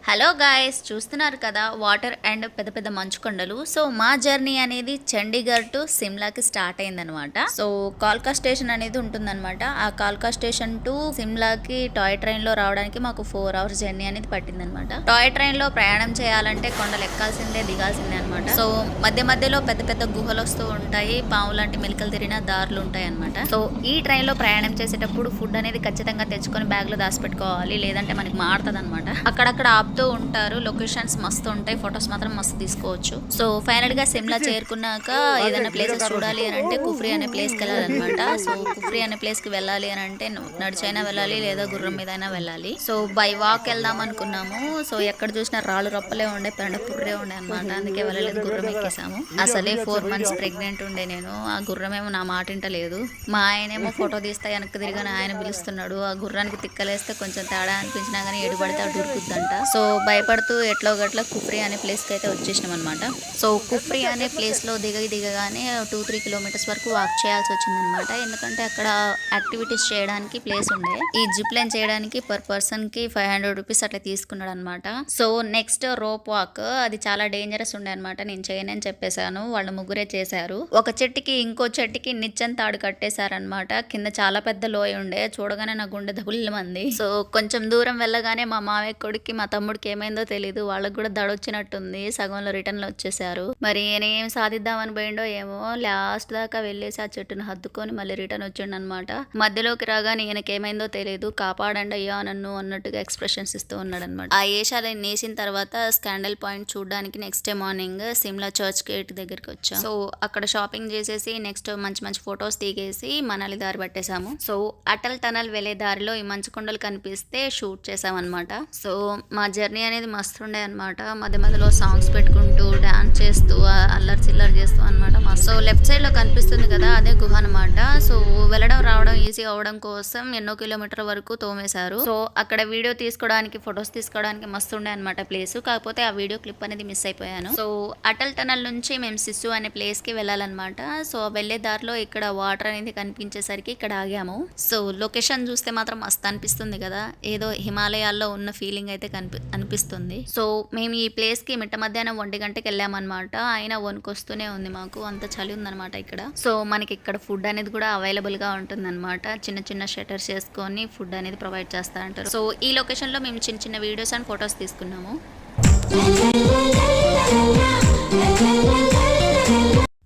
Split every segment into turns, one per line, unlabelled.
Hello guys, చూస్తున్నారు కదా water and పెద్ద పెద్ద మంచు కొండలు. సో మా జర్నీ అనేది చండీగఢ్ టు సిమ్లాకి స్టార్ట్ అయిందనమాట. సో కాల్కా స్టేషన్ అనేది ఉంటుందన్నమాట. ఆ కాల్కా స్టేషన్ టు సిమ్లాకి టాయ్ ట్రైన్ లో రావడానికి మాకు 4 hours జర్నీ అనేది పట్టిందనమాట. టాయ్ ట్రైన్ లో ప్రయాణం చేయాలంటే కొండలు ఎక్కాల్సిందే దిగాల్సిందే అనమాట. సో మధ్య మధ్యలో పెద్ద పెద్ద గుహలు వస్తూ ఉంటాయి, పాము లాంటి మెలికలు తిరిగిన దారులు ఉంటాయి అనమాట. సో ఈ ట్రైన్ లో ప్రయాణం చేసేటప్పుడు ఫుడ్ అనేది ఖచ్చితంగా తెచ్చుకొని బ్యాగ్ లో దాచిపెట్టుకోవాలి, లేదంటే మనకి మారుతుంది అనమాట. అక్కడక్కడ ఉంటారు, లొకేషన్స్ మస్తు ఉంటాయి, ఫొటోస్ మాత్రం మస్తు తీసుకోవచ్చు. సో ఫైనల్ గా సిమ్లా చేరుకున్నాక ఏదైనా ప్లేసెస్ చూడాలి అని అంటే కుఫ్రీ అనే ప్లేస్ కి వెళ్ళాలన్నమాట. సో కుఫ్రీ అనే ప్లేస్ కి వెళ్ళాలి అని అంటే నడిచైనా వెళ్ళాలి, లేదా గుర్రం మీద అయినా వెళ్ళాలి. సో బై వాక్ వెళ్దాం అనుకున్నాము. సో ఎక్కడ చూసినా రాళ్ళు రొప్పలే ఉండే, పుర్రే ఉండే అనమాట. అందుకే వెళ్ళలేదు, గుర్రం ఎక్కేసాము. అసలే 4 months ప్రెగ్నెంట్ ఉండే నేను. ఆ గుర్రమేమో నా మాట ఇంటలేదు. మా ఆయనేమో ఫోటో తీస్తే వెనక్కి తిరిగానే ఆయన పిలుస్తున్నాడు. ఆ గుర్రానికి తిక్కలేస్తే కొంచెం తేడా అనిపించినా కానీ ఎడుపడితే అటు ఉరుకుద్దంట. సో భయపడుతూ ఎట్లో గట్ల కుఫ్రీ అనే ప్లేస్కి అయితే వచ్చేసినాం అనమాట. సో కుఫ్రీ అనే ప్లేస్లో దిగగానే 2-3 kilometers వరకు వాక్ చేయాల్సి వచ్చిందనమాట. ఎందుకంటే అక్కడ యాక్టివిటీస్ చేయడానికి ప్లేస్ ఉండే. ఈ జిప్ లైన్ చేయడానికి పర్ పర్సన్కి 500 rupees అట్లా తీసుకున్నాడు అనమాట. సో నెక్స్ట్ రోప్ వాక్, అది చాలా డేంజరస్ ఉండే అనమాట. నేను చేయనని చెప్పేశాను, వాళ్ళు ముగ్గురే చేశారు. ఒక చెట్టుకి ఇంకో చెట్టుకి నిచ్చెన తాడు కట్టేశారనమాట. కింద చాలా పెద్ద లోయ ఉండే, చూడగానే నా గుండె దబుల్మంది. సో కొంచెం దూరం వెళ్ళగానే మా మావయ్య కొడుక్కి మా తమ్ముడికి ఏమైందో తెలీదు, వాళ్ళకి కూడా దడొచ్చినట్టుంది. సగంలో రిటర్న్ లో వచ్చేసారు. మరి ఈయన ఏం సాధిద్దామని పోయిండో ఏమో, లాస్ట్ దాకా వెళ్ళేసి ఆ చెట్టును హద్దుకొని మళ్ళీ రిటర్న్ వచ్చిండు అనమాట. మధ్యలోకి రాగానే ఈయనకి ఏమైందో తెలియదు, కాపాడండి అయ్యా నన్ను అన్నట్టుగా ఎక్స్ప్రెషన్స్ ఇస్తూ ఉన్నాడు అనమాట. ఆ ఏషాలని నేసిన తర్వాత స్కాండల్ పాయింట్ చూడడానికి next day morning Shimla church gate దగ్గరికి వచ్చాం. సో అక్కడ షాపింగ్ చేసేసి నెక్స్ట్ మంచి మంచి ఫొటోస్ దిగేసి మనాలి దారి పట్టేశాము. సో అటల్ టనల్ వెళ్లే దారిలో ఈ మంచు కొండలు కనిపిస్తే షూట్ చేసాం అనమాట. సో మా జర్నీ అనేది మస్తు ఉండే అనమాట. మధ్య మధ్యలో సాంగ్స్ పెట్టుకుంటూ డాన్స్ చేస్తూ అల్లరి చిల్లరి చేస్తూ అనమాట. సో లెఫ్ట్ సైడ్ లో కనిపిస్తుంది కదా, అదే గుహ అనమాట. సో వెళ్ళడం రావడం ఈజీ అవడం కోసం ఎన్నో కిలోమీటర్ వరకు తోమేశారు. సో అక్కడ వీడియో తీసుకోవడానికి ఫొటోస్ తీసుకోవడానికి మస్తు ఉండే అనమాట ప్లేస్. కాకపోతే ఆ వీడియో క్లిప్ అనేది మిస్ అయిపోయాను. సో అటల్ టనల్ నుంచి మేము సిస్సు అనే ప్లేస్ కి వెళ్ళాలన్నమాట. సో వెళ్లే దారిలో ఇక్కడ వాటర్ అనేది కనిపించేసరికి ఇక్కడ ఆగాము. సో లొకేషన్ చూస్తే మాత్రం మస్తు అనిపిస్తుంది కదా, ఏదో హిమాలయాల్లో ఉన్న ఫీలింగ్ అయితే అనిపిస్తుంది. సో మేము ఈ ప్లేస్ కి మిట్ట మధ్యాహ్నం 1 గంటకి వెళ్ళామన్నమాట. అయినా వణుకొస్తూనే ఉంది, మాకు అంత చలి ఉందన్నమాట ఇక్కడ. సో మనకి ఇక్కడ ఫుడ్ అనేది కూడా అవైలబుల్ గా ఉంటుంది అనమాట. చిన్న చిన్న షెటర్స్ చేసుకొని ఫుడ్ అనేది ప్రొవైడ్ చేస్తా అంటారు. సో ఈ లొకేషన్ లో మేము చిన్న చిన్న వీడియోస్ అండ్ ఫొటోస్ తీసుకున్నాము.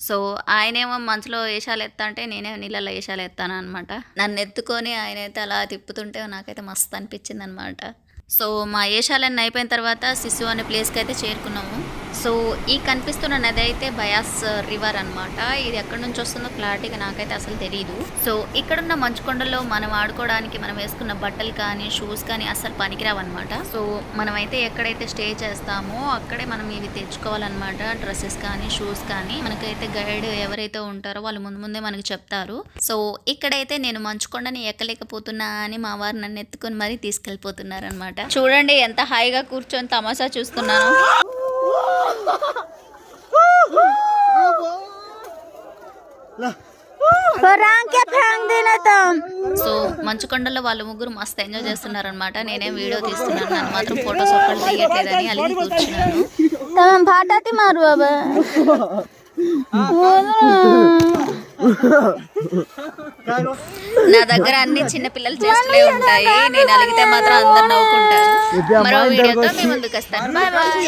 సో ఆయనేమో మంచులో వేషాలు ఎత్తా అంటే నేనే నీళ్ళలో వేషాలు ఎత్తాను అనమాట. నన్ను ఎత్తుకొని ఆయన అయితే అలా తిప్పుతుంటే నాకైతే మస్తు అనిపించింది అనమాట. సో మా ఏషాలన్నీ అయిపోయిన తర్వాత సిస్సు అనే ప్లేస్కి అయితే చేరుకున్నాము. సో ఈ కనిపిస్తున్న నది అయితే బయాస్ రివర్ అనమాట. ఇది ఎక్కడి నుంచి వస్తుందో క్లారిటీగా నాకైతే అసలు తెలియదు. సో ఇక్కడున్న మంచుకొండల్లో మనం ఆడుకోవడానికి మనం వేసుకున్న బట్టలు కానీ షూస్ కానీ అస్సలు పనికిరావన్నమాట. సో మనమైతే ఎక్కడైతే స్టే చేస్తామో అక్కడే మనం ఇవి తెచ్చుకోవాలన్నమాట. డ్రెస్సెస్ కానీ షూస్ కానీ మనకైతే గైడ్ ఎవరైతే ఉంటారో వాళ్ళు ముందే మనకి చెప్తారు. సో ఇక్కడైతే నేను మంచుకొండని ఎక్కలేకపోతున్నా అని మా వారు నన్ను ఎత్తుకొని మరీ తీసుకెళ్ళిపోతున్నారు అనమాట. చూడండి ఎంత హాయిగా కూర్చొని తమాషా చూస్తున్నాను. సో మంచుకొండలో వాళ్ళు ముగ్గురు మస్తు ఎంజాయ్ చేస్తున్నారు అనమాట. నేనేం వీడియో తీస్తున్నాను, నన్ను మాత్రం ఫొటోస్ ఒక్కళ్ళు తీయట్లేదని అలిగి కూర్చున్నాను. నా దగ్గర అన్ని చిన్న పిల్లలు చేస్తూనే ఉంటాయి, నేను అలిగితే మాత్రం అందరు నవ్వుకుంటారు. మరో వీడియోతో మీ ముందుకు వస్తాను. Bye bye.